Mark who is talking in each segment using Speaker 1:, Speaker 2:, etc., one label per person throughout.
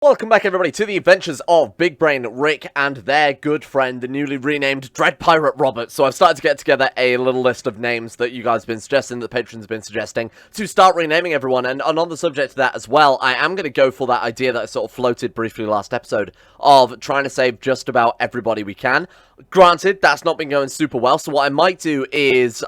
Speaker 1: Welcome back, everybody, to the adventures of Big Brain Rick and their good friend, the newly renamed Dread Pirate Robert. So I've started to get together a little list of names that you guys have been suggesting, that the patrons have been suggesting, to start renaming everyone. And on the subject of that as well, I am going to go for that idea that I sort of floated briefly last episode of trying to save just about everybody we can. Granted, that's not been going super well, so what I might do is,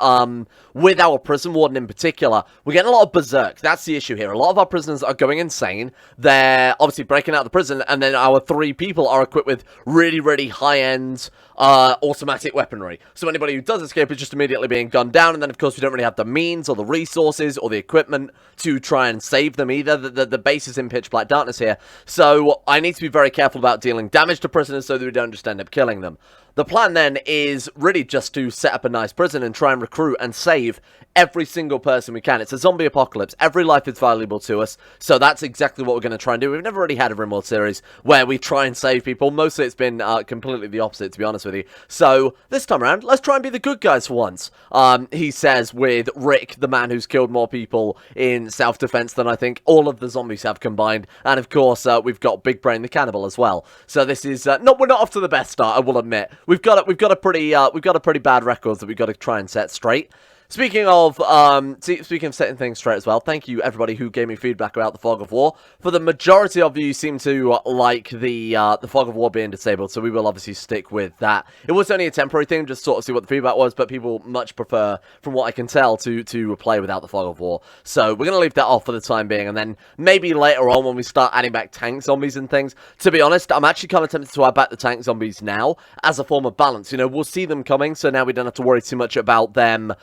Speaker 1: with our prison warden in particular, we're getting a lot of berserk. That's the issue here. A lot of our prisoners are going insane. They're obviously breaking out of the prison, and then our 3 people are equipped with really, really high-end automatic weaponry. So anybody who does escape is just immediately being gunned down, and then of course we don't really have the means or the resources or the equipment to try and save them either. The base is in pitch black darkness here, so I need to be very careful about dealing damage to prisoners so that we don't just end up killing them. The plan then is really just to set up a nice prison and try and recruit and save every single person we can. It's a zombie apocalypse. Every life is valuable to us, so that's exactly what we're going to try and do. We've never really had a Rimworld series where we try and save people. Mostly it's been completely the opposite, to be honest with you. So this time around, let's try and be the good guys for once. He says with Rick, the man who's killed more people in self-defense than I think all of the zombies have combined. And of course, we've got Big Brain the cannibal as well. So this is we're not off to the best start, I will admit. We've got a pretty bad record that we've got to try and set straight. Speaking of setting things straight as well, thank you everybody who gave me feedback about the Fog of War. For the majority of you seem to like the Fog of War being disabled, so we will obviously stick with that. It was only a temporary thing, just sort of see what the feedback was, but people much prefer, from what I can tell, to play without the Fog of War. So we're going to leave that off for the time being, and then maybe later on when we start adding back tank zombies and things. To be honest, I'm actually kind of tempted to add back the tank zombies now as a form of balance. You know, we'll see them coming, so now we don't have to worry too much about them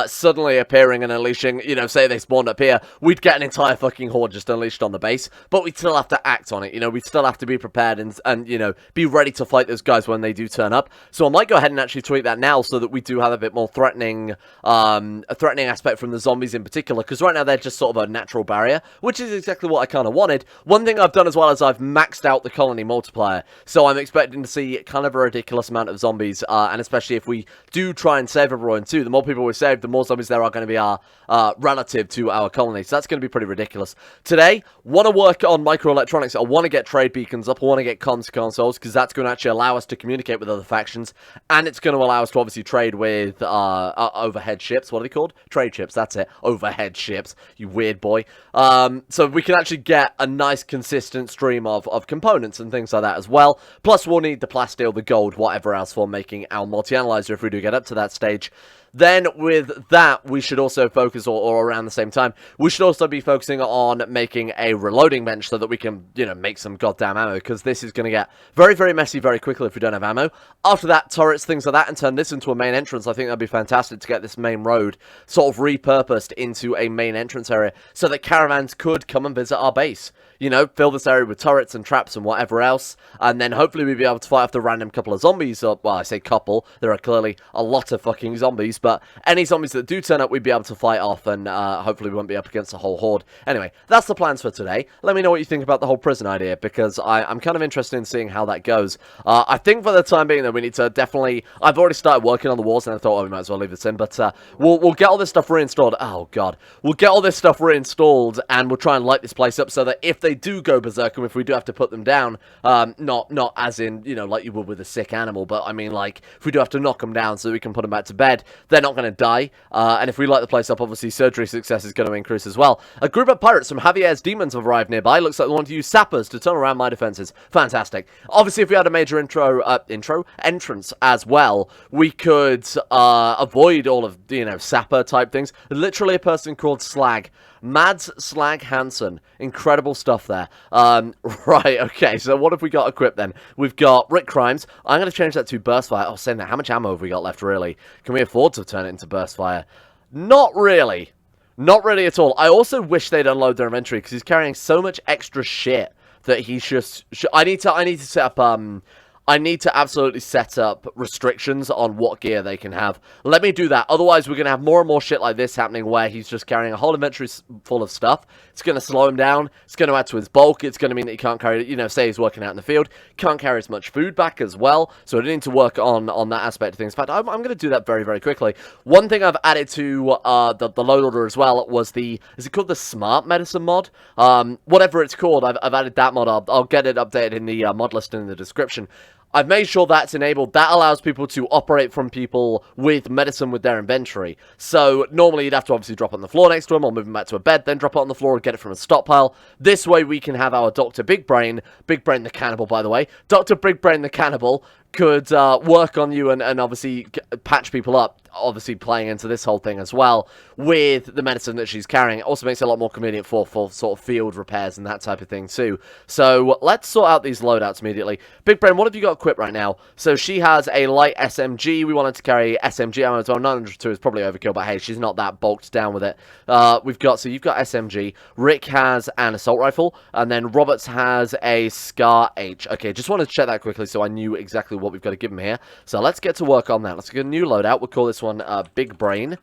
Speaker 1: suddenly appearing and unleashing, you know, say they spawned up here, we'd get an entire fucking horde just unleashed on the base, but we'd still have to act on it, you know, we'd still have to be prepared and you know, be ready to fight those guys when they do turn up. So I might go ahead and actually tweak that now so that we do have a bit more threatening, a threatening aspect from the zombies in particular, because right now they're just sort of a natural barrier, which is exactly what I kind of wanted. One thing I've done as well is I've maxed out the colony multiplier, so I'm expecting to see kind of a ridiculous amount of zombies, and especially if we do try and save everyone too, the more people we save, the more zombies there are going to be relative to our colony. So that's going to be pretty ridiculous. Today, want to work on microelectronics. I want to get trade beacons up. I want to get comms consoles, because that's going to actually allow us to communicate with other factions, and it's going to allow us to obviously trade with overhead ships. What are they called? Trade ships, that's it. Overhead ships, you weird boy. So we can actually get a nice consistent stream of components and things like that as well. Plus, we'll need the plasteel, the gold, whatever else for making our multi-analyzer if we do get up to that stage. Then, with that, we should also focus, or around the same time, we should also be focusing on making a reloading bench so that we can, you know, make some goddamn ammo, because this is going to get very, very messy very quickly if we don't have ammo. After that, turrets, things like that, and turn this into a main entrance. I think that'd be fantastic to get this main road sort of repurposed into a main entrance area so that caravans could come and visit our base. You know, fill this area with turrets and traps and whatever else, and then hopefully we'll be able to fight off the random couple of zombies, or, well, I say couple, there are clearly a lot of fucking zombies, but any zombies that do turn up, we'd be able to fight off, and hopefully we won't be up against a whole horde. Anyway, that's the plans for today. Let me know what you think about the whole prison idea, because I'm kind of interested in seeing how that goes. I think for the time being, though, we need to definitely, I've already started working on the walls, and I thought, oh, we might as well leave this in, but we'll get all this stuff reinstalled. Oh, God. We'll get all this stuff reinstalled, and we'll try and light this place up so that if they do go berserk, and if we do have to put them down, not as in, you know, like you would with a sick animal, but I mean, like, if we do have to knock them down so we can put them back to bed, they're not going to die, and if we light the place up, obviously surgery success is going to increase as well. A group of pirates from Javier's demons have arrived nearby. Looks like they want to use sappers to turn around my defenses. Fantastic. Obviously, if we had a major entrance as well, we could avoid all of, you know, sapper type things. Literally a person called Slag. Mads Slag Hansen. Incredible stuff there. Right, okay, so what have we got equipped then? We've got Rick Crimes. I'm going to change that to Burst Fire. Oh, saying that, how much ammo have we got left, really? Can we afford to turn it into Burst Fire? Not really. Not really at all. I also wish they'd unload their inventory, because he's carrying so much extra shit that he's just... I need to set up, I need to absolutely set up restrictions on what gear they can have. Let me do that. Otherwise, we're going to have more and more shit like this happening where he's just carrying a whole inventory full of stuff. It's going to slow him down. It's going to add to his bulk. It's going to mean that he can't carry, you know, say he's working out in the field. Can't carry as much food back as well. So I need to work on that aspect of things. In fact, I'm going to do that very, very quickly. One thing I've added to the load order as well was is it called the Smart Medicine mod? Whatever it's called, I've added that mod. I'll get it updated in the mod list in the description. I've made sure that's enabled. That allows people to operate from people with medicine with their inventory. So normally you'd have to obviously drop it on the floor next to him or move him back to a bed, then drop it on the floor and get it from a stockpile. This way we can have our Dr. Big Brain the Cannibal, by the way. Dr. Big Brain the Cannibal could work on you and obviously patch people up, obviously playing into this whole thing as well with the medicine that she's carrying. It also makes it a lot more convenient for sort of field repairs and that type of thing too. So let's sort out these loadouts immediately. Big Brain, what have you got equipped right now? So she has a light SMG. We wanted to carry SMG ammo as well. 902 is probably overkill, but hey, she's not that bulked down with it. So you've got SMG. Rick has an assault rifle, and then Roberts has a Scar H. Okay, just wanted to check that quickly so I knew exactly what we've got to give him here. So let's get to work on that. Let's get a new loadout. We'll call this one Big Brain.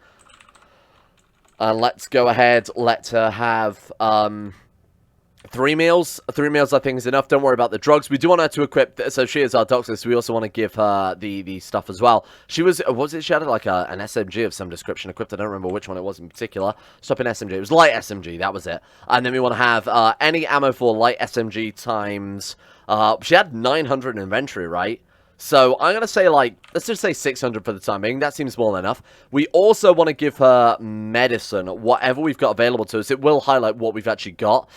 Speaker 1: And let's go ahead, let her have 3 meals. 3 meals I think is enough. Don't worry about the drugs. We do want her to equip, so she is our doctor, so we also want to give her the stuff as well. She was it she had like an SMG of some description equipped. I don't remember which one it was in particular. Stop in SMG. It was light SMG, that was it. And then we want to have any ammo for light SMG times, she had 900 in inventory, right? So I'm going to say, like, let's just say 600 for the time being. That seems more than enough. We also want to give her medicine, whatever we've got available to us. It will highlight what we've actually got.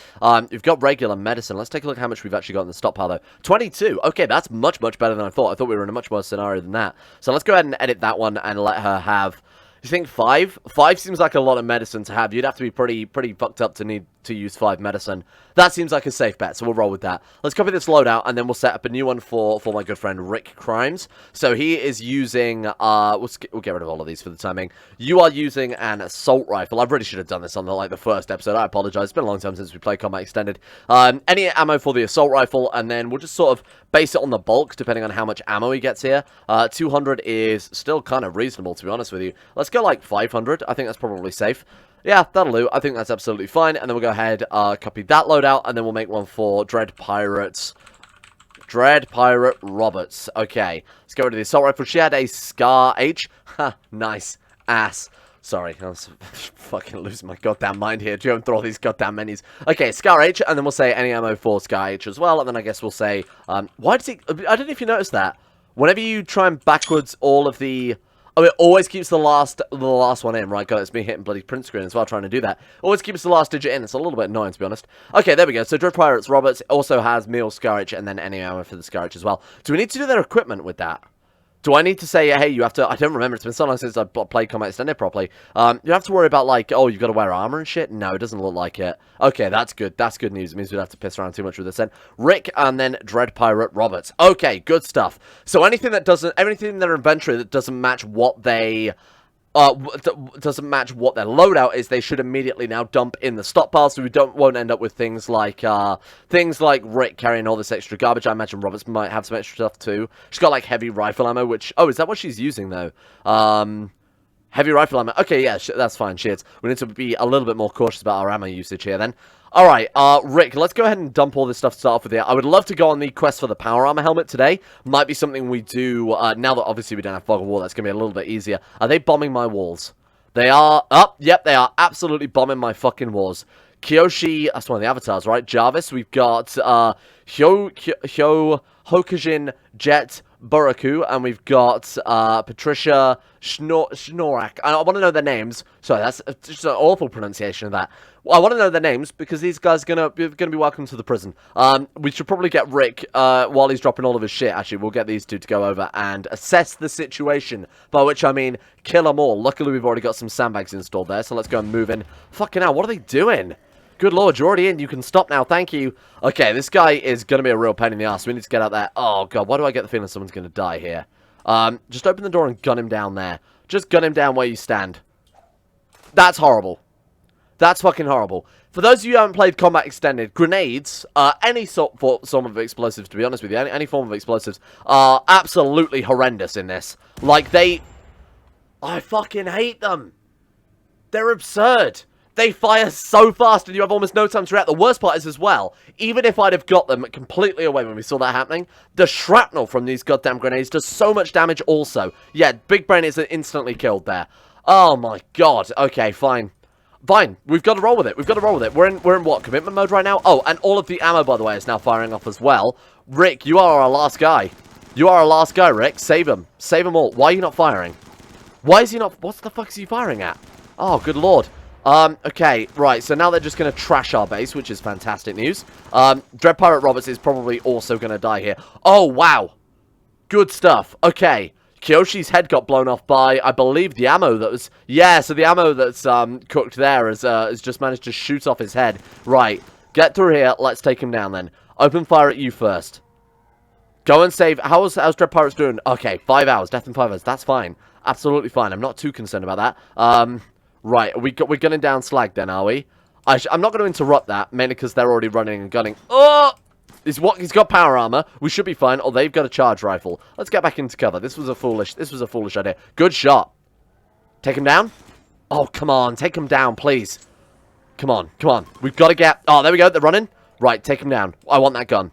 Speaker 1: We've got regular medicine. Let's take a look at how much we've actually got in the stockpile, though. 22. Okay, that's much, much better than I thought. I thought we were in a much worse scenario than that. So let's go ahead and edit that one and let her have... You think 5? 5 seems like a lot of medicine to have. You'd have to be pretty fucked up to need to use 5 medicine. That seems like a safe bet, so we'll roll with that. Let's copy this loadout, and then we'll set up a new one for my good friend Rick Crimes. So he is using, we'll get rid of all of these for the timing. You are using an assault rifle. I really should have done this on the first episode. I apologize. It's been a long time since we played Combat Extended. Any ammo for the assault rifle, and then we'll just sort of base it on the bulk, depending on how much ammo he gets here. 200 is still kind of reasonable, to be honest with you. Let's go like 500. I think that's probably safe. Yeah, that'll do. I think that's absolutely fine. And then we'll go ahead, copy that loadout, and then we'll make one for Dread Pirate Roberts. Okay, let's go rid of the assault rifle. She had a Scar H. Ha, nice ass. Sorry, I was fucking losing my goddamn mind here. Do you throw all these goddamn menus? Okay, Scar H, and then we'll say any ammo for Scar H as well. And then I guess we'll say, why does it? I don't know if you noticed that. Whenever you try and backwards all of the... Oh, it always keeps the last one in, right? God, it's me hitting bloody print screen as well, trying to do that. Always keeps the last digit in. It's a little bit annoying, to be honest. Okay, there we go. So, Dread Pirates Roberts also has Meal Scourge and then any ammo for the Scourge as well. Do we need to do their equipment with that? Do I need to say, hey, you have to... I don't remember. It's been so long since I played Combat Extended properly. You have to worry about, like, oh, you've got to wear armor and shit? No, it doesn't look like it. Okay, that's good. That's good news. It means we don't have to piss around too much with this then. Rick and then Dread Pirate Roberts. Okay, good stuff. So anything that doesn't... Everything in their inventory that doesn't match what they... doesn't match what their loadout is, they should immediately now dump in the stockpile, so we won't end up with things like Rick carrying all this extra garbage. I imagine Roberts might have some extra stuff too. She's got like heavy rifle ammo, which is that what she's using though? Heavy rifle ammo. Okay, yeah, that's fine. Shit, we need to be a little bit more cautious about our ammo usage here then. Alright, Rick, let's go ahead and dump all this stuff to start off with here. I would love to go on the quest for the power armor helmet today. Might be something we do, now that obviously we don't have fog of war, that's going to be a little bit easier. Are they bombing my walls? They are, yep, they are absolutely bombing my fucking walls. Kyoshi, that's one of the avatars, right? Jarvis, we've got, Hokujin Jet Buraku, and we've got Patricia Schnorak. I want to know their names. Sorry, that's just an awful pronunciation of that. I want to know their names because these guys are gonna be welcome to the prison. We should probably get Rick while he's dropping all of his shit. Actually, we'll get these two to go over and assess the situation. By which I mean kill them all. Luckily, we've already got some sandbags installed there, so let's go and move in. Fucking hell, what are they doing? Good lord, you're already in. You can stop now. Thank you. Okay, this guy is going to be a real pain in the ass. We need to get out there. Oh, God. Why do I get the feeling someone's going to die here? Just open the door and gun him down there. Just gun him down where you stand. That's horrible. That's fucking horrible. For those of you who haven't played Combat Extended, grenades, any form of explosives, to be honest with you, any form of explosives, are absolutely horrendous in this. Like, I fucking hate them. They're absurd. They fire so fast and you have almost no time to react. The worst part is as well, even if I'd have got them completely away when we saw that happening, the shrapnel from these goddamn grenades does so much damage also. Yeah, Big Brain is instantly killed there. Oh my god. Okay, fine. Fine. We've got to roll with it. We've got to roll with it. We're in what? Commitment mode right now? Oh, and all of the ammo, by the way, is now firing off as well. Rick, you are our last guy. You are our last guy, Rick. Save him. Save them all. Why are you not firing? Why is he not... What the fuck is he firing at? Oh, good lord. Okay, right, so now they're just going to trash our base, which is fantastic news. Dread Pirate Roberts is probably also going to die here. Oh, wow. Good stuff. Okay. Kyoshi's head got blown off by, I believe, the ammo that was... Yeah, so the ammo that's cooked there has just managed to shoot off his head. Right, get through here. Let's take him down then. Open fire at you first. Go and save... How's Dread Pirates doing? Okay, 5 hours. Death in 5 hours. That's fine. Absolutely fine. I'm not too concerned about that. Right, we're gunning down Slag then, are we? I'm not going to interrupt that, mainly because they're already running and gunning. Oh! He's got power armor. We should be fine. Oh, they've got a charge rifle. Let's get back into cover. This was a foolish idea. Good shot. Take him down? Oh, come on. Take him down, please. Come on. Come on. We've got to get... Oh, there we go. They're running. Right, take him down. I want that gun.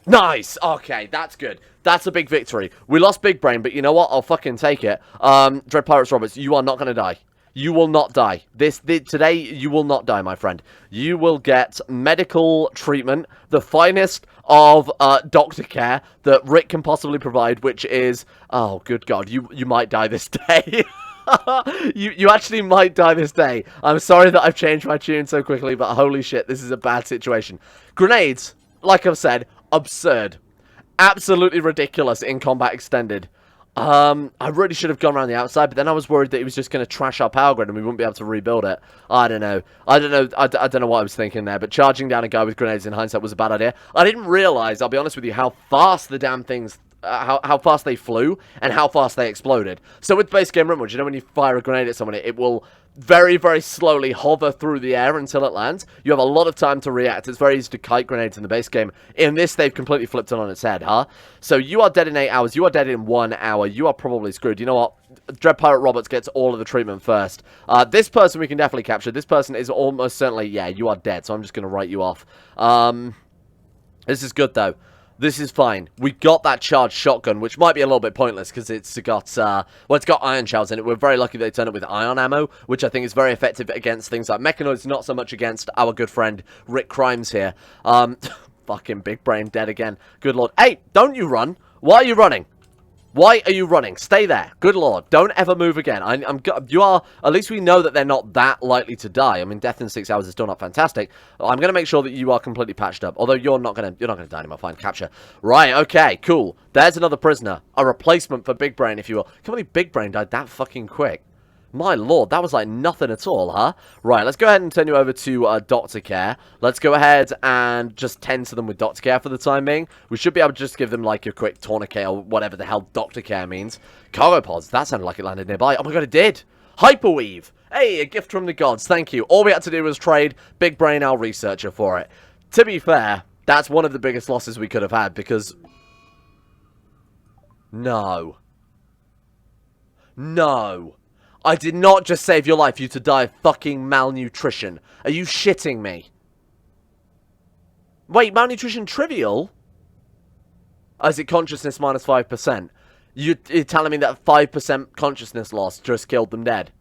Speaker 1: Nice! Okay, that's good. That's a big victory. We lost Big Brain, but you know what? I'll fucking take it. Dread Pirates Roberts, you are not going to die. You will not die. Today, you will not die, my friend. You will get medical treatment, the finest of doctor care that Rick can possibly provide, which is... Oh, good God. You might die this day. You actually might die this day. I'm sorry that I've changed my tune so quickly, but holy shit, this is a bad situation. Grenades, like I've said... Absurd. Absolutely ridiculous in Combat Extended. I really should have gone around the outside, but then I was worried that he was just going to trash our power grid and we wouldn't be able to rebuild it. I don't know. I don't know what I was thinking there, but charging down a guy with grenades in hindsight was a bad idea. I didn't realize, I'll be honest with you, how fast the damn things... how fast they flew and how fast they exploded. So with base game Rimworld, you know when you fire a grenade at someone, it will very, very slowly hover through the air until it lands. You have a lot of time to react. It's very easy to kite grenades in the base game. In this, they've completely flipped it on its head, huh? So you are dead in 8 hours. You are dead in 1 hour. You are probably screwed. You know what? Dread Pirate Roberts gets all of the treatment first. This person we can definitely capture. This person is almost certainly, yeah, you are dead. So I'm just going to write you off. This is good, though. This is fine. We got that charged shotgun, which might be a little bit pointless because it's got, well, it's got ion shells in it. We're very lucky they turned it with ion ammo, which I think is very effective against things like mechanoids, not so much against our good friend Rick Crimes here. Fucking Big Brain dead again. Good lord. Hey, don't you run. Why are you running? Why are you running? Stay there. Good lord. Don't ever move again. You are... At least we know that they're not that likely to die. I mean, death in 6 hours is still not fantastic. I'm going to make sure that you are completely patched up. Although you're not going to die anymore. Fine. Capture. Right. Okay. Cool. There's another prisoner. A replacement for Big Brain, if you will. Can't believe Big Brain died that fucking quick. My lord, that was like nothing at all, huh? Right, let's go ahead and turn you over to Doctor Care. Let's go ahead and just tend to them with Doctor Care for the time being. We should be able to just give them like a quick tourniquet or whatever the hell Doctor Care means. Cargo pods, that sounded like it landed nearby. Oh my god, it did! Hyperweave! Hey, a gift from the gods, thank you. All we had to do was trade Big Brain, our researcher, for it. To be fair, that's one of the biggest losses we could have had because... No. No. I did not just save your life for you to die of fucking malnutrition. Are you shitting me? Wait, malnutrition trivial? Oh, is it consciousness minus 5%? You're telling me that 5% consciousness loss just killed them dead?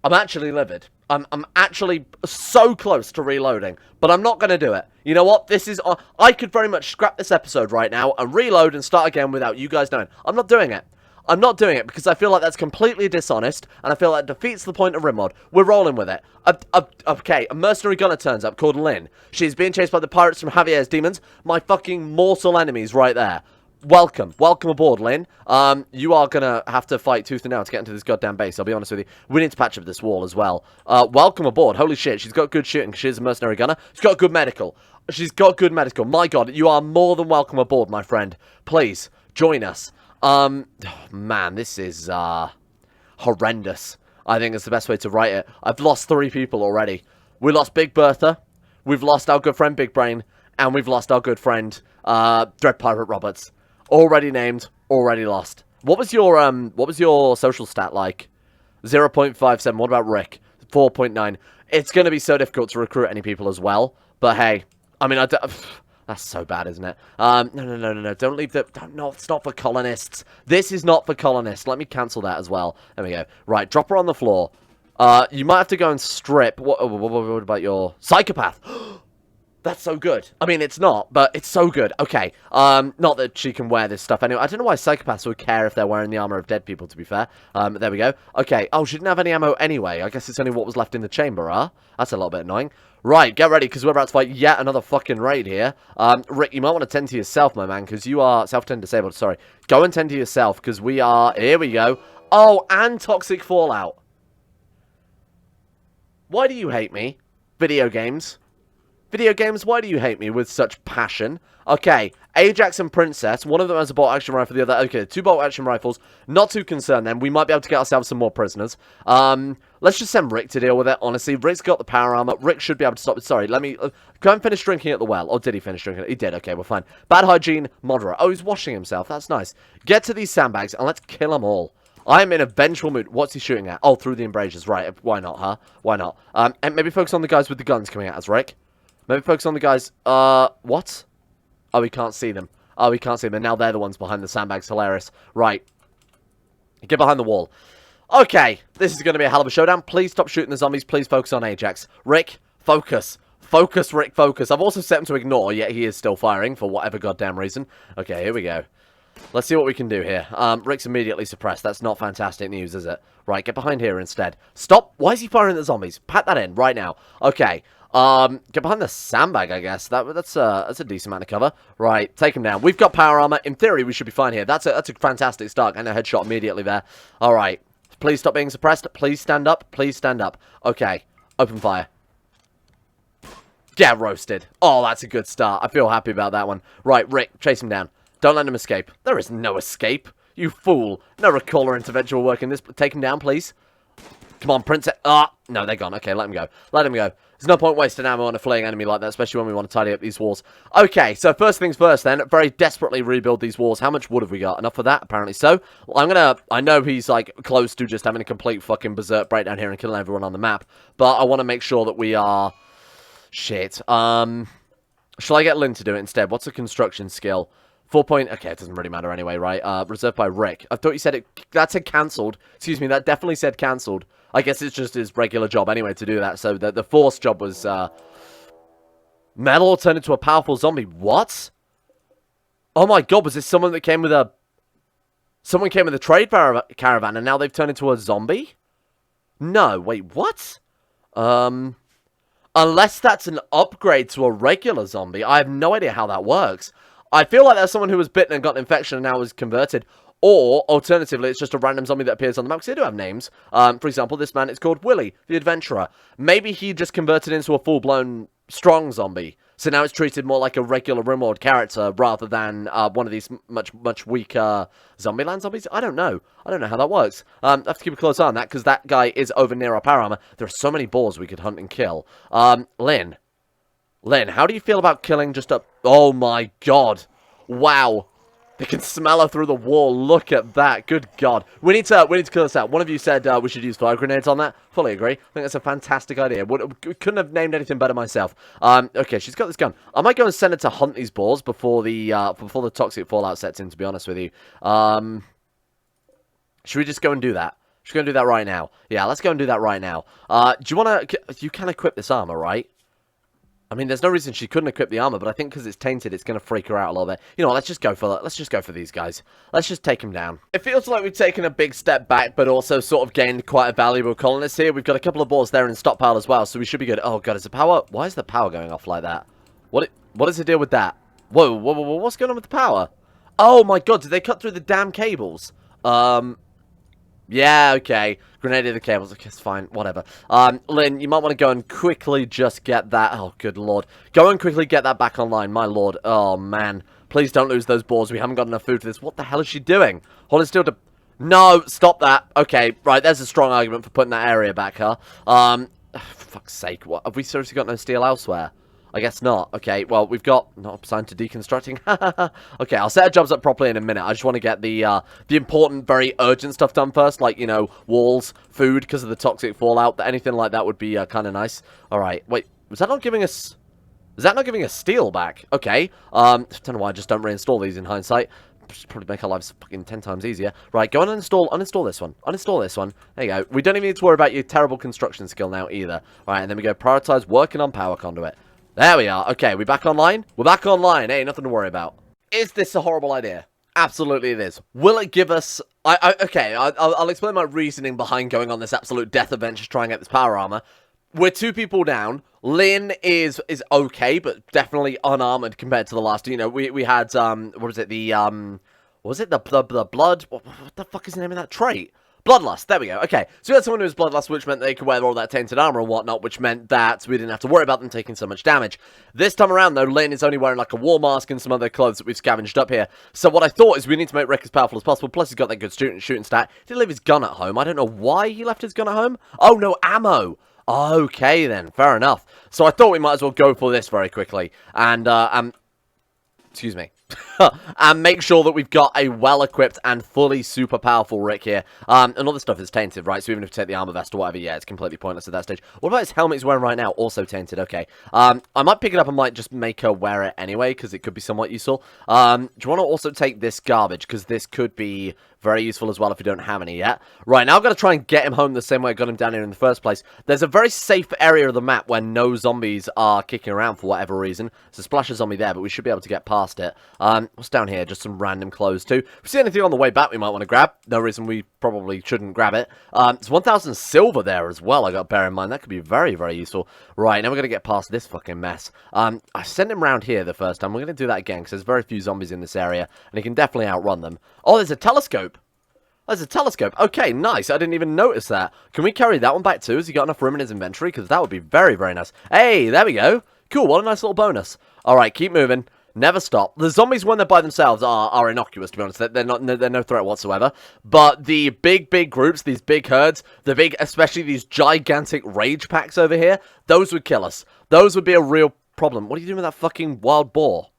Speaker 1: I'm actually livid. I'm actually so close to reloading, but I'm not going to do it. You know what? This is... I could very much scrap this episode right now and reload and start again without you guys knowing. I'm not doing it. I'm not doing it because I feel like that's completely dishonest, and I feel like it defeats the point of Rimworld. We're rolling with it. Okay, a mercenary gunner turns up called Lynn. She's being chased by the pirates from Javier's demons. My fucking mortal enemies right there. Welcome. Welcome aboard, Lynn. You are gonna have to fight tooth and nail to get into this goddamn base, I'll be honest with you. We need to patch up this wall as well. Welcome aboard. Holy shit, she's got good shooting. She's a mercenary gunner. She's got good medical. She's got good medical. My god, you are more than welcome aboard, my friend. Please, join us. Man, this is, horrendous. I think it's the best way to write it. I've lost 3 people already. We lost Big Bertha, we've lost our good friend Big Brain, and we've lost our good friend Dread Pirate Roberts. Already named, already lost. What was your social stat like? 0.57. What about Rick? 4.9. It's going to be so difficult to recruit any people as well. But hey, I mean, that's so bad, isn't it? No. Don't leave the... No, it's not for colonists. This is not for colonists. Let me cancel that as well. There we go. Right, drop her on the floor. You might have to go and strip... What about your... Psychopath? That's so good. I mean, it's not, but it's so good. Okay. Not that she can wear this stuff anyway. I don't know why psychopaths would care if they're wearing the armor of dead people, to be fair. There we go. Okay. Oh, she didn't have any ammo anyway. I guess it's only what was left in the chamber, huh? That's a little bit annoying. Right, get ready, because we're about to fight yet another fucking raid here. Rick, you might want to tend to yourself, my man, because you are self-tend disabled. Sorry. Go and tend to yourself, because we are... Here we go. Oh, and toxic fallout. Why do you hate me? Video games. Video games, why do you hate me with such passion? Okay, Ajax and Princess. One of them has a bolt-action rifle, the other... Okay, 2 bolt-action rifles. Not too concerned, then. We might be able to get ourselves some more prisoners. Let's just send Rick to deal with it, honestly. Rick's got the power armor. Rick should be able to stop it. Sorry, let me... go and finish drinking at the well. Or did he finish drinking? He did. Okay, we're fine. Bad hygiene, moderate. Oh, he's washing himself. That's nice. Get to these sandbags, and let's kill them all. I am in a vengeful mood. What's he shooting at? Oh, through the embrasures. Right, why not, huh? Why not? And maybe focus on the guys with the guns coming at us, Rick. Maybe focus on the guys, what? Oh, we can't see them. Oh, we can't see them, and now they're the ones behind the sandbags. Hilarious. Right. Get behind the wall. Okay, this is going to be a hell of a showdown. Please stop shooting the zombies. Please focus on Ajax. Rick, focus. Focus, Rick, focus. I've also set him to ignore, yet he is still firing for whatever goddamn reason. Okay, here we go. Let's see what we can do here. Rick's immediately suppressed. That's not fantastic news, is it? Right, get behind here instead. Stop. Why is he firing at the zombies? Pat that in right now. Okay. Get behind the sandbag, I guess. That's a decent amount of cover. Right, take him down. We've got power armor. In theory, we should be fine here. That's a fantastic start. And a headshot immediately there. All right. Please stop being suppressed. Please stand up. Please stand up. Okay. Open fire. Get roasted. Oh, that's a good start. I feel happy about that one. Right, Rick, chase him down. Don't let him escape. There is no escape. You fool. No recall or intervention will work in this. Take him down, please. Come on, Princess. Ah, no, they're gone. Okay, let him go. Let him go. There's no point wasting ammo on a fleeing enemy like that, especially when we want to tidy up these walls. Okay, so first things first then, very desperately rebuild these walls. How much wood have we got? Enough for that? Apparently so. Well, I know he's, like, close to just having a complete fucking berserk breakdown here and killing everyone on the map, but I want to make sure that we are... Shit. Shall I get Lynn to do it instead? What's a construction skill? 4 point... Okay, it doesn't really matter anyway, right? Reserved by Rick. I thought you said it... That said cancelled. Excuse me, that definitely said cancelled. I guess it's just his regular job anyway to do that. So the forced job was, metal turned into a powerful zombie. What? Oh my god, was this someone that came with a... Someone came with a trade caravan and now they've turned into a zombie? No, wait, what? Unless that's an upgrade to a regular zombie. I have no idea how that works. I feel like that's someone who was bitten and got an infection and now is converted. Or, alternatively, it's just a random zombie that appears on the map, because they do have names. For example, this man is called Willy, the Adventurer. Maybe he just converted into a full-blown strong zombie. So now it's treated more like a regular Rimworld character, rather than one of these much weaker Zombieland zombies? I don't know. I don't know how that works. I have to keep a close eye on that, because that guy is over near our power armor. There are so many boars we could hunt and kill. Lynn, how do you feel about killing just a... Oh my god. Wow. They can smell her through the wall. Look at that. Good God. We need to kill this out. One of you said we should use fire grenades on that. Fully agree. I think that's a fantastic idea. We couldn't have named anything better myself. Okay, she's got this gun. I might go and send her to hunt these boars before the toxic fallout sets in, to be honest with you. Should we just go and do that? Should we go and do that right now? Yeah, let's go and do that right now. Do you want to... You can equip this armor, right? I mean, there's no reason she couldn't equip the armor, but I think because it's tainted, it's going to freak her out a little bit. You know what, let's just go for that. Let's just go for these guys. Let's just take them down. It feels like we've taken a big step back, but also sort of gained quite a valuable colonist here. We've got a couple of boars there in stockpile as well, so we should be good. Oh god, is the power... Why is the power going off like that? What is the deal with that? Whoa, what's going on with the power? Oh my god, did they cut through the damn cables? Yeah, okay. Grenaded the cables. Okay, it's fine. Whatever. Lynn, you might want to go and quickly just get that... Oh, good lord. Go and quickly get that back online, my lord. Oh, man. Please don't lose those boars. We haven't got enough food for this. What the hell is she doing? Hold it still to... No, stop that. Okay, right, there's a strong argument for putting that area back, huh? For fuck's sake, what? Have we seriously got no steel elsewhere? I guess not. Okay, well, we've got... Not assigned to deconstructing. Okay, I'll set our jobs up properly in a minute. I just want to get the important, very urgent stuff done first. Like, you know, walls, food, because of the toxic fallout. Anything like that would be kind of nice. Alright, wait, was that not giving us... Is that not giving us steel back? Okay, don't know why I just don't reinstall these in hindsight. Probably make our lives fucking 10 times easier. Right, go on and uninstall this one. Uninstall this one. There you go. We don't even need to worry about your terrible construction skill now either. Right, and then we go prioritize working on power conduit. There we are. Okay, we back online? We're back online. Hey, nothing to worry about. Is this a horrible idea? Absolutely it is. Will it give us... Okay, I'll explain my reasoning behind going on this absolute death adventure to try and get this power armor. We're 2 people down. Lynn is okay, but definitely unarmored compared to the last. You know, we had what was it? The blood? What the fuck is the name of that trait? Bloodlust. There we go. Okay, so we had someone who was bloodlust, which meant they could wear all that tainted armor and whatnot, which meant that we didn't have to worry about them taking so much damage. This time around, though, Lynn is only wearing like a war mask and some other clothes that we've scavenged up here. So what I thought is we need to make Rick as powerful as possible. Plus, he's got that good shooting stat. He did leave his gun at home. I don't know why he left his gun at home. Oh no, ammo. Okay then, fair enough. So I thought we might as well go for this very quickly. And, excuse me. And make sure that we've got a well-equipped and fully super powerful Rick here. And all this stuff is tainted, right? So even if you take the armor vest or whatever, yeah, it's completely pointless at that stage. What about his helmet he's wearing right now? Also tainted, okay. I might pick it up and might just make her wear it anyway, because it could be somewhat useful. Do you want to also take this garbage? Because this could be very useful as well if we don't have any yet. Right, now I've got to try and get him home the same way I got him down here in the first place. There's a very safe area of the map where no zombies are kicking around for whatever reason. There's a splash of zombie there, but we should be able to get past it. What's down here? Just some random clothes too. If we see anything on the way back we might want to grab. No reason we probably shouldn't grab it. It's 1,000 silver there as well, I got to bear in mind. That could be very, very useful. Right, now we're going to get past this fucking mess. I sent him round here the first time. We're going to do that again, because there's very few zombies in this area, and he can definitely outrun them. Oh, there's a telescope. There's a telescope. Okay, nice. I didn't even notice that. Can we carry that one back too? Has he got enough room in his inventory? Because that would be very, very nice. Hey, there we go. Cool, what a nice little bonus. Alright, keep moving. Never stop. The zombies, when they're by themselves, are innocuous, to be honest. They're no threat whatsoever. But the big groups, these big herds, especially these gigantic rage packs over here, those would kill us. Those would be a real problem. What are you doing with that fucking wild boar?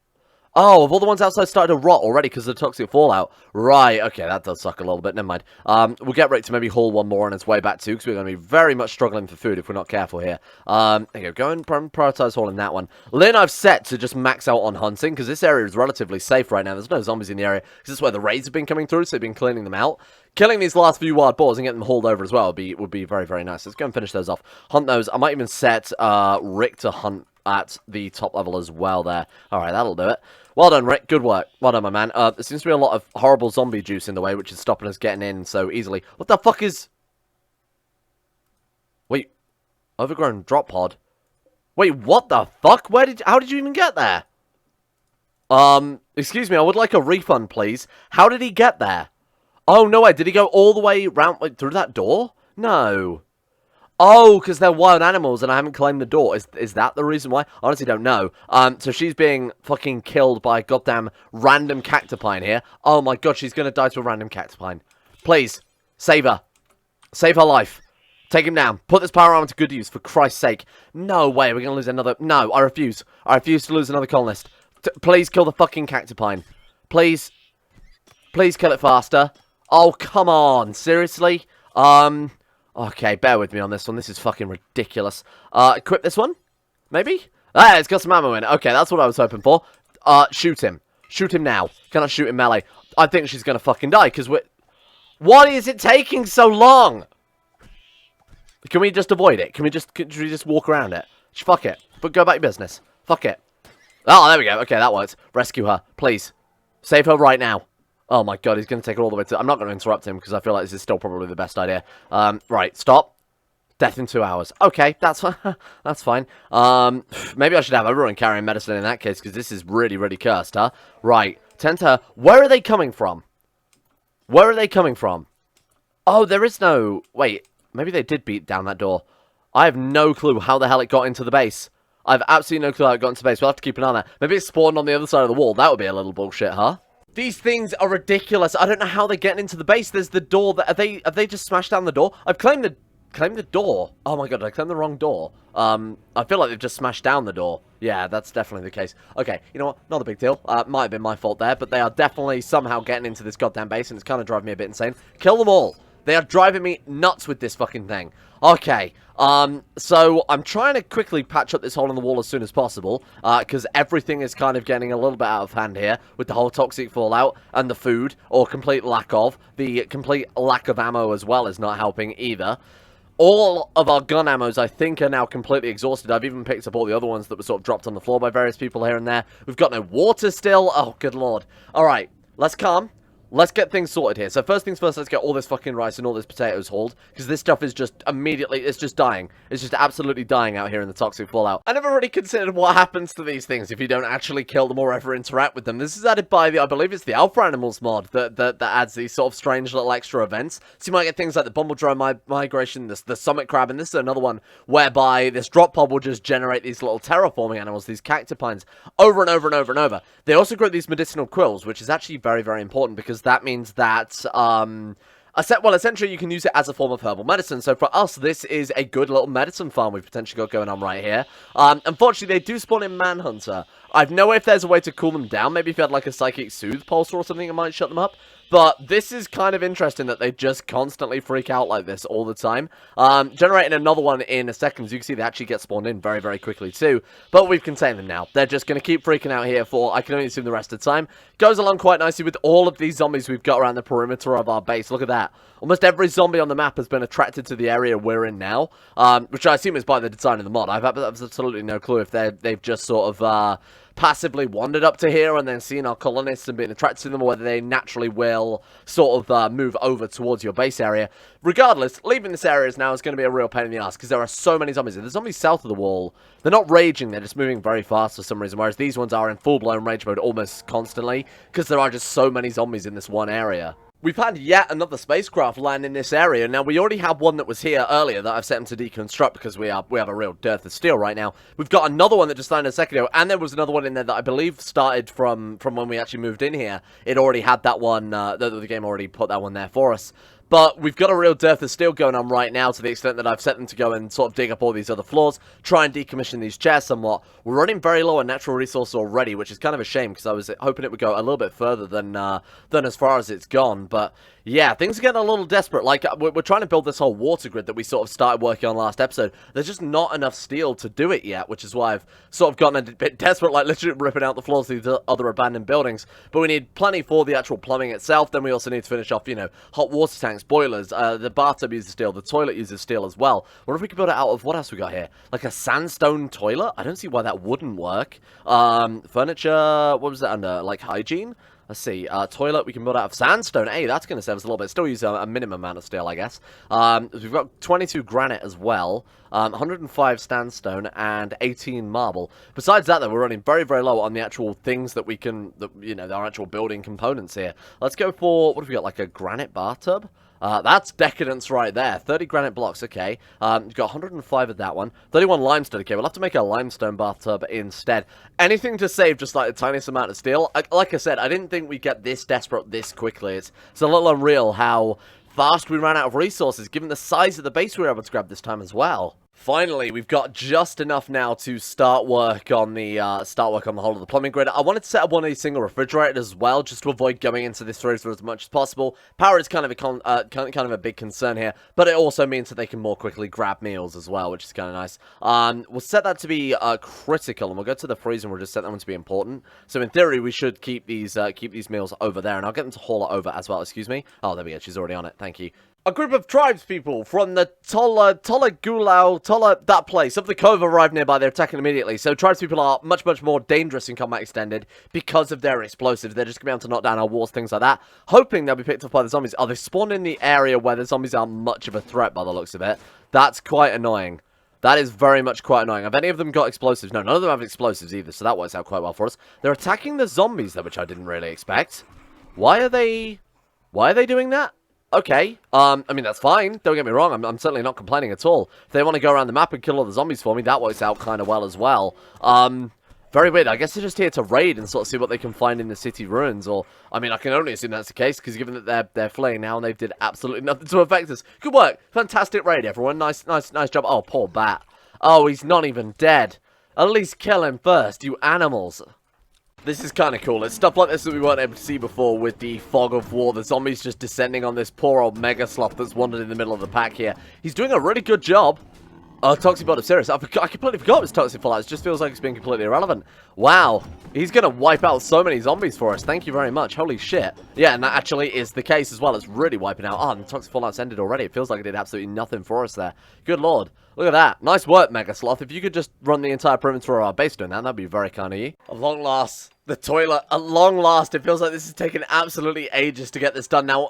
Speaker 1: Oh, have all the ones outside started to rot already because of the toxic fallout? Right, okay, that does suck a little bit, never mind. We'll get ready to maybe haul one more on its way back too, because we're going to be very much struggling for food if we're not careful here. There you go, and prioritize hauling that one. Lynn I've set to just max out on hunting, because this area is relatively safe right now. There's no zombies in the area, because this is where the raids have been coming through, so they've been cleaning them out. Killing these last few wild boars and getting them hauled over as well would be very, very nice. Let's go and finish those off. Hunt those. I might even set Rick to hunt at the top level as well there. Alright, that'll do it. Well done, Rick. Good work. Well done, my man. There seems to be a lot of horrible zombie juice in the way, which is stopping us getting in so easily. What the fuck is... Wait. Overgrown drop pod? Wait, what the fuck? How did you even get there? Excuse me, I would like a refund, please. How did he get there? Oh, no way. Did he go all the way round, like, through that door? No. Oh, because they're wild animals and I haven't claimed the door. Is that the reason why? I honestly don't know. So she's being fucking killed by a goddamn random cactipine here. Oh my god, she's going to die to a random cactipine. Please, save her. Save her life. Take him down. Put this power armor to good use, for Christ's sake. No way, we're going to lose another... No, I refuse. I refuse to lose another colonist. Please kill the fucking cactipine. Please. Please kill it faster. Oh, come on. Seriously? Okay, bear with me on this one. This is fucking ridiculous. Equip this one? Maybe? Ah, it's got some ammo in it. Okay, that's what I was hoping for. Shoot him. Shoot him now. Can I shoot him melee? I think she's gonna fucking die, because we're... What is it taking so long? Can we just avoid it? Can we just walk around it? Fuck it. But go about your business. Fuck it. Oh, there we go. Okay, that works. Rescue her. Please. Save her right now. Oh my god, he's going to take her all the way to... I'm not going to interrupt him, because I feel like this is still probably the best idea. Right, stop. Death in 2 hours. Okay, that's that's fine. Maybe I should have everyone carrying medicine in that case, because this is really, really cursed, huh? Right, tend to her. Where are they coming from? Where are they coming from? Oh, there is no... Wait, maybe they did beat down that door. I have no clue how the hell it got into the base. I have absolutely no clue how it got into the base. We'll have to keep an eye on that. Maybe it spawned on the other side of the wall. That would be a little bullshit, huh? These things are ridiculous. I don't know how they're getting into the base. There's the door. Have they just smashed down the door? I've claimed the door. Oh my god, I claimed the wrong door. I feel like they've just smashed down the door. Yeah, that's definitely the case. Okay, you know what? Not a big deal. Might have been my fault there, but they are definitely somehow getting into this goddamn base, and it's kind of driving me a bit insane. Kill them all. They are driving me nuts with this fucking thing. Okay, so I'm trying to quickly patch up this hole in the wall as soon as possible, because everything is kind of getting a little bit out of hand here, with the whole toxic fallout, and the food, or complete lack of. The complete lack of ammo as well is not helping either. All of our gun ammos, I think, are now completely exhausted. I've even picked up all the other ones that were sort of dropped on the floor by various people here and there. We've got no water still. Oh, good lord. Alright, let's calm. Let's get things sorted here. So first things first, let's get all this fucking rice and all this potatoes hauled, because this stuff is just immediately, it's just dying. It's just absolutely dying out here in the toxic fallout. I never really considered what happens to these things if you don't actually kill them or ever interact with them. This is added by the, I believe it's the Alpha Animals mod that adds these sort of strange little extra events. So you might get things like the Bumble Drone migration, the Summit Crab, and this is another one whereby this drop pod will just generate these little terraforming animals, these cactipines, over and over and over and over. They also grow these medicinal quills, which is actually very, very important, because that means that, well, essentially you can use it as a form of herbal medicine. So for us, this is a good little medicine farm we've potentially got going on right here. Unfortunately, they do spawn in Manhunter. I have no way if there's a way to cool them down. Maybe if you had like a Psychic Soothe pulsar or something, it might shut them up. But this is kind of interesting that they just constantly freak out like this all the time. Generating another one in a second. As you can see, they actually get spawned in very, very quickly too. But we've contained them now. They're just going to keep freaking out here for, I can only assume, the rest of the time. Goes along quite nicely with all of these zombies we've got around the perimeter of our base. Look at that. Almost every zombie on the map has been attracted to the area we're in now. Which I assume is by the design of the mod. I've absolutely no clue if they've just sort of passively wandered up to here and then seen our colonists and been attracted to them, or whether they naturally will sort of move over towards your base area. Regardless, leaving this area now is going to be a real pain in the ass, because there are so many zombies. The zombies south of the wall, they're not raging, they're just moving very fast for some reason, whereas these ones are in full-blown rage mode almost constantly, because there are just so many zombies in this one area. We've had yet another spacecraft land in this area. Now, we already had one that was here earlier that I've set him to deconstruct because we have a real dearth of steel right now. We've got another one that just landed a second ago, and there was another one in there that I believe started from when we actually moved in here. It already had that one, the game already put that one there for us. But we've got a real dearth of steel going on right now, to the extent that I've set them to go and sort of dig up all these other floors, try and decommission these chairs somewhat. We're running very low on natural resources already, which is kind of a shame, because I was hoping it would go a little bit further than as far as it's gone. But yeah, things are getting a little desperate. Like, we're trying to build this whole water grid that we sort of started working on last episode. There's just not enough steel to do it yet, which is why I've sort of gotten a bit desperate, like literally ripping out the floors of these other abandoned buildings. But we need plenty for the actual plumbing itself. Then we also need to finish off, you know, hot water tanks, boilers. The bathtub uses steel. The toilet uses steel as well. What if we could build it out of, what else we got here? Like a sandstone toilet? I don't see why that wouldn't work. Furniture, what was that under? Like hygiene? Let's see, toilet we can build out of sandstone. Hey, that's going to save us a little bit. Still use a minimum amount of steel, I guess. We've got 22 granite as well, 105 sandstone, and 18 marble. Besides that, though, we're running very, very low on the actual things that we can, you know, our actual building components here. Let's go for, what have we got, like a granite bathtub? That's decadence right there. 30 granite blocks, okay. We've got 105 of that one. 31 limestone, okay. We'll have to make a limestone bathtub instead. Anything to save just like the tiniest amount of steel. Like I said, I didn't think we'd get this desperate this quickly. It's a little unreal how fast we ran out of resources, given the size of the base we were able to grab this time as well. Finally, we've got just enough now to start work on the whole of the plumbing grid. I wanted to set up one of these single refrigerators as well, just to avoid going into this freezer as much as possible. Power is kind of a big concern here, but it also means that they can more quickly grab meals as well, which is kind of nice. We'll set that to be critical, and we'll go to the freezer and we'll just set that one to be important. So in theory, we should keep these meals over there, and I'll get them to haul it over as well. Excuse me. Oh, there we go. She's already on it. Thank you. A group of tribespeople from the that place of the cove arrived nearby. They're attacking immediately. So tribespeople are much, much more dangerous in combat extended because of their explosives. They're just going to be able to knock down our walls, things like that. Hoping they'll be picked up by the zombies. Oh, they spawned in the area where the zombies aren't much of a threat by the looks of it. That's quite annoying. That is very much quite annoying. Have any of them got explosives? No, none of them have explosives either, so that works out quite well for us. They're attacking the zombies, though, which I didn't really expect. Why are they doing that? Okay, I mean, that's fine, don't get me wrong, I'm certainly not complaining at all. If they want to go around the map and kill all the zombies for me, that works out kind of well as well. Very weird. I guess they're just here to raid and sort of see what they can find in the city ruins. Or, I mean, I can only assume that's the case, because given that they're fleeing now and they did absolutely nothing to affect us. Good work. Fantastic raid, everyone. Nice job. Oh, poor bat. Oh, he's not even dead. At least kill him first, you animals. This is kind of cool. It's stuff like this that we weren't able to see before with the fog of war. The zombies just descending on this poor old mega sloth that's wandered in the middle of the pack here. He's doing a really good job. Oh, Toxic Bot of Sirius. I completely forgot it was Toxic Fallout. It just feels like it's been completely irrelevant. Wow. He's going to wipe out so many zombies for us. Thank you very much. Holy shit. Yeah, and that actually is the case as well. It's really wiping out. Oh, and the Toxic Fallout's ended already. It feels like it did absolutely nothing for us there. Good lord. Look at that. Nice work, Mega Sloth. If you could just run the entire perimeter of our base doing that, that'd be very kind of you. At long last, the toilet. At long last, it feels like this has taken absolutely ages to get this done. Now,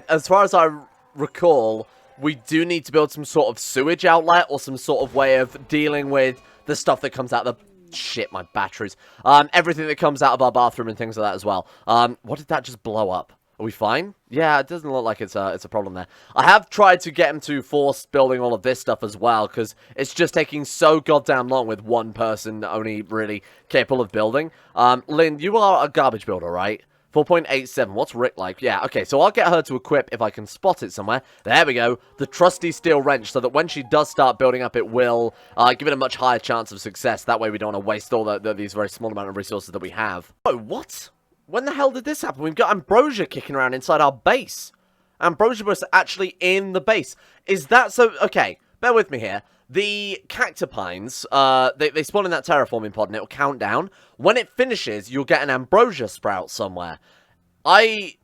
Speaker 1: as far as I recall, we do need to build some sort of sewage outlet or some sort of way of dealing with the stuff that comes out of the... Shit, my batteries. Everything that comes out of our bathroom and things like that as well. What did that just blow up? Are we fine? Yeah, it doesn't look like it's a problem there. I have tried to get him to force building all of this stuff as well, because it's just taking so goddamn long with one person only really capable of building. Lynn, you are a garbage builder, right? 4.87. What's Rick like? Yeah, okay, so I'll get her to equip if I can spot it somewhere. There we go. The trusty steel wrench, so that when she does start building up, it will give it a much higher chance of success. That way we don't want to waste all these very small amount of resources that we have. Oh, what? When the hell did this happen? We've got ambrosia kicking around inside our base. Ambrosia was actually in the base. Is that so? Okay, bear with me here. The cactopines, they spawn in that terraforming pod and it'll count down. When it finishes, you'll get an ambrosia sprout somewhere. I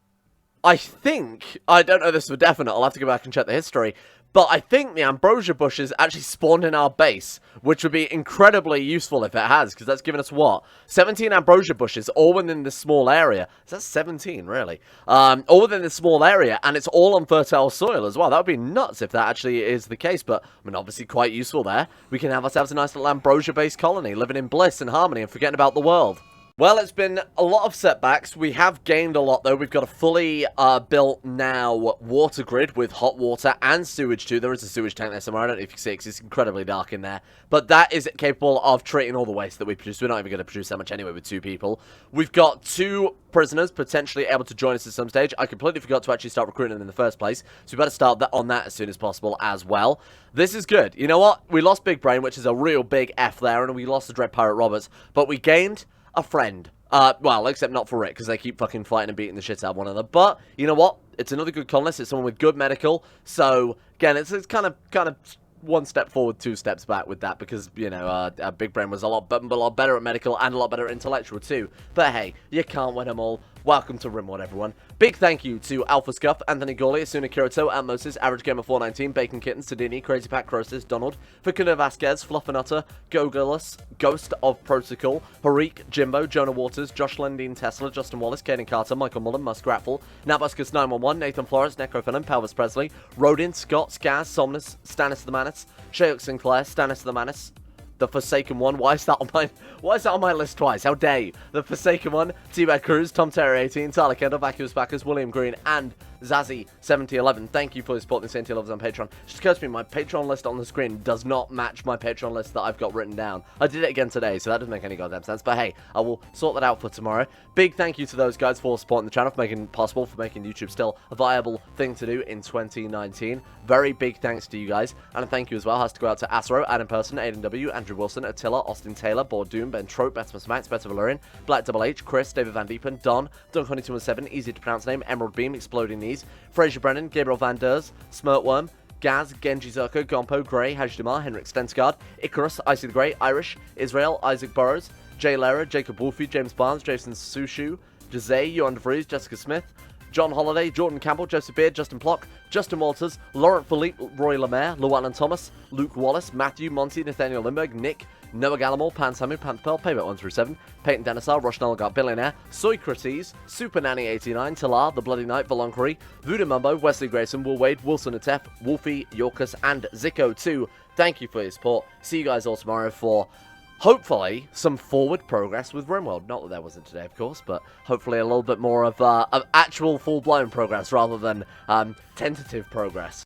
Speaker 1: think, I don't know this for definite, I'll have to go back and check the history, but I think the ambrosia bushes actually spawned in our base, which would be incredibly useful if it has, because that's given us what? 17 ambrosia bushes, all within this small area. Is that 17, really? All within this small area, and it's all on fertile soil as well. That would be nuts if that actually is the case, but, I mean, obviously quite useful there. We can have ourselves a nice little ambrosia-based colony, living in bliss and harmony and forgetting about the world. Well, it's been a lot of setbacks. We have gained a lot, though. We've got a fully built now water grid with hot water and sewage, too. There is a sewage tank there somewhere. I don't know if you can see it, because it's incredibly dark in there. But that is capable of treating all the waste that we produce. We're not even going to produce that much anyway with 2 people. We've got 2 prisoners potentially able to join us at some stage. I completely forgot to actually start recruiting them in the first place, so we better start on that as soon as possible as well. This is good. You know what? We lost Big Brain, which is a real big F there, and we lost the Dread Pirate Roberts, but we gained a friend. Well, except not for Rick, because they keep fucking fighting and beating the shit out of one another. But, you know what? It's another good colonist. It's someone with good medical. So, again, it's kind of 1 step forward, 2 steps back with that, because, you know, Big Brain was a lot better at medical and a lot better at intellectual, too. But, hey, you can't win them all. Welcome to Rimworld, everyone. Big thank you to Alpha Scuff, Anthony Gawley, Asuna Kirito, Atmosis, Average Gamer 419, Bacon Kittens, Tadini, Crazy Pat Crosis, Donald, Facundo Vasquez, Fluffernutter, Gogolus, Ghost of Protocol, Harik, Jimbo, Jonah Waters, Josh Lendine Tesla, Justin Wallace, Kaden Carter, Michael Mullen, Muskratful, Nabuscus 911, Nathan Flores, Necrophilim, Pelvis Presley, Rodin, Scott, Skaz, Somnus, Stannis the Manus, Shayuk Sinclair, Stannis the Manus, The Forsaken One. Why is that on my list twice? How dare you? The Forsaken One, T-Bag Cruz, Tom Terry 18, Tyler Kendall, Vacuous Backers, William Green, and Zazzy 7011. Thank you for supporting the Saint Lovers on Patreon. Just occurs to me, my Patreon list on the screen does not match my Patreon list that I've got written down. I did it again today, so that doesn't make any goddamn sense. But hey, I will sort that out for tomorrow. Big thank you to those guys for supporting the channel, for making it possible, for making YouTube still a viable thing to do in 2019. Very big thanks to you guys. And a thank you as well has to go out to Asro, Adam Person, Aiden W, Andrew Wilson, Attila, Austin Taylor, Bordoom, Ben Trope, Betmas Max, Better Valerian, Black Double H, Chris, David Van Diepen, Don, Dunk217, easy to pronounce name, Emerald Beam, Exploding Knees, Fraser Brennan, Gabriel Van Ders, Smirtworm, Gaz, Genji Zerko, Gompo, Grey, Hajdamar, Henrik Stensgaard, Icarus, Icy the Grey, Irish, Israel, Isaac Burrows, Jay Lehrer, Jacob Wolfie, James Barnes, Jason Sushu, Jose, Johan DeVries, Jessica Smith, John Holiday, Jordan Campbell, Joseph Beard, Justin Plock, Justin Walters, Laurent Philippe, Roy Lemaire, Llewellyn Thomas, Luke Wallace, Matthew, Monty, Nathaniel Lindbergh, Nick, Noah Gallimore, Pan Samu, Pantherpearl, Payback 137, Peyton Denisar, Roshnell Got Billionaire, Soy Crites, Super Nanny 89, Talar, The Bloody Knight, Volonquery, Voodoo Mumbo, Wesley Grayson, Will Wade, Wilson Atef, Wolfie, Yorkus, and Zico 2. Thank you for your support. See you guys all tomorrow for hopefully some forward progress with Rimworld. Not that there wasn't today, of course, but hopefully a little bit more of actual full-blown progress rather than tentative progress.